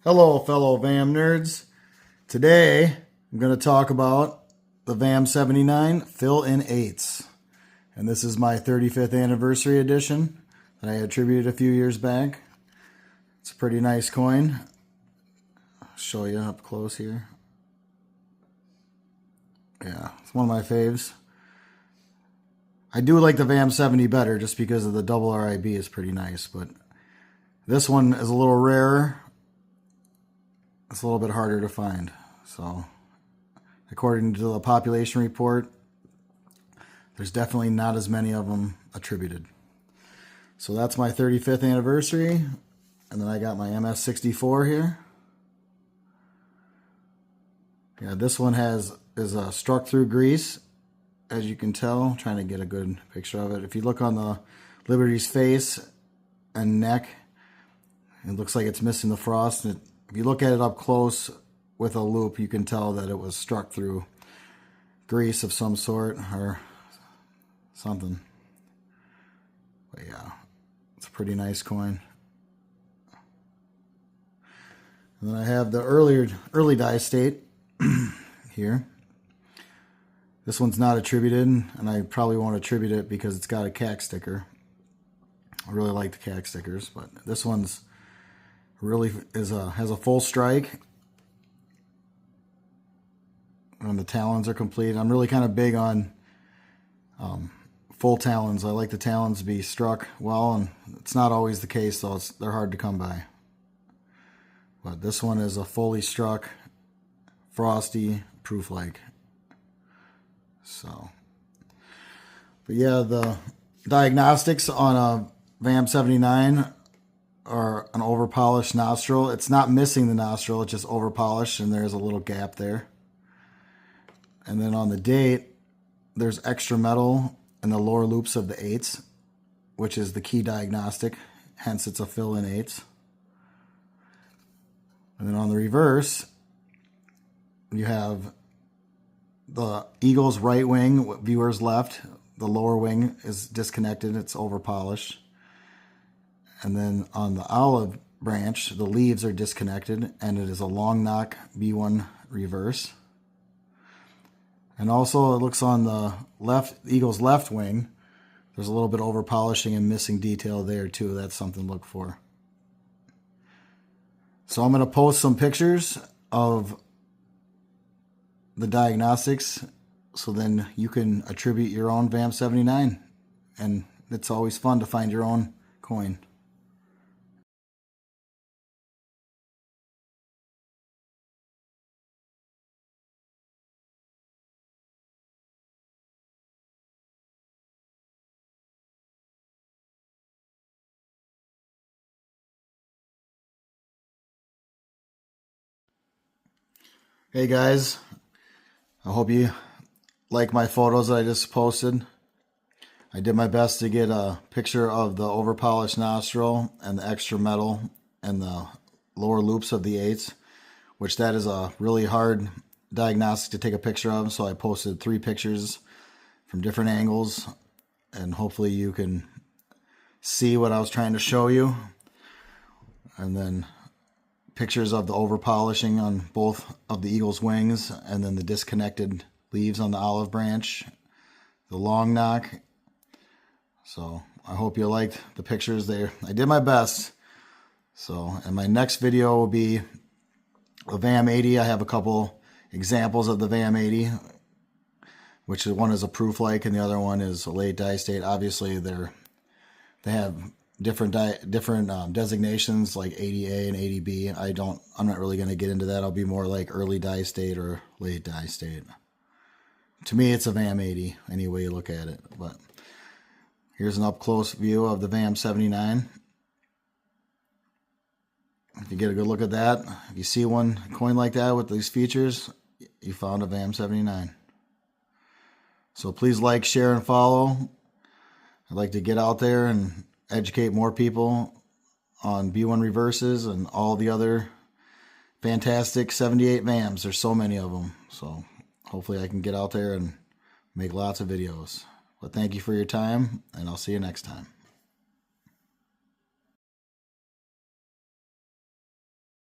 Hello, fellow VAM nerds. Today, I'm going to talk about the VAM 79 fill-in 8s. And this is my 35th anniversary edition that I attributed a few years back. It's a pretty nice coin. I'll show you up close here. Yeah, it's one of my faves. I do like the VAM 70 better just because of the double RIB is pretty nice, but this one is a little rarer. It's a little bit harder to find. So, according to the population report, there's definitely not as many of them attributed. So that's my 35th anniversary. And then I got my MS64 here. Yeah, this one is struck through grease, as you can tell. I'm trying to get a good picture of it. If you look on the Liberty's face and neck, it looks like it's missing the frost. If you look at it up close with a loop, you can tell that it was struck through grease of some sort or something. But yeah, it's a pretty nice coin. And then I have the early die state here. This one's not attributed, and I probably won't attribute it because it's got a CAC sticker. I really like the CAC stickers, but this one's really has a full strike, and the talons are complete. I'm really kind of big on full talons. I like the talons to be struck well, and it's not always the case, though. They're hard to come by. But this one is a fully struck, frosty, proof-like. So, but yeah, the diagnostics on a VAM 79 are an over-polished nostril. It's not missing the nostril, it's just over-polished, and there's a little gap there. And then on the date, there's extra metal in the lower loops of the 8s, which is the key diagnostic, hence it's a fill-in 8s. And then on the reverse, you have the Eagle's right wing, viewer's left. The lower wing is disconnected, it's over-polished. And then on the olive branch, the leaves are disconnected, and it is a long knock B1 reverse. And also it looks on the left, Eagle's left wing, there's a little bit of over polishing and missing detail there too. That's something to look for. So I'm going to post some pictures of the diagnostics, so then you can attribute your own VAM 79. And it's always fun to find your own coin. Hey guys, I hope you like my photos that I just posted. I did my best to get a picture of the over-polished nostril and the extra metal and the lower loops of the 8s, which that is a really hard diagnostic to take a picture of, so I posted 3 pictures from different angles, and hopefully you can see what I was trying to show you. And then pictures of the over polishing on both of the Eagle's wings, and then the disconnected leaves on the olive branch, the long knock. So I hope you liked the pictures there. I did my best. So, and my next video will be the VAM 80. I have a couple examples of the VAM 80, which one is a proof like and the other one is a late die state. Obviously they have different designations like 80A and 80B. I'm not really going to get into that. I'll be more like early die state or late die state. To me, it's a VAM 80 any way you look at it. But here's an up close view of the VAM 79. If you get a good look at that, if you see one coin like that with these features, you found a VAM 79. So please like, share, and follow. I'd like to get out there and educate more people on B1 reverses and all the other fantastic 78 VAMs. There's so many of them. So hopefully I can get out there and make lots of videos. But thank you for your time, and I'll see you next time.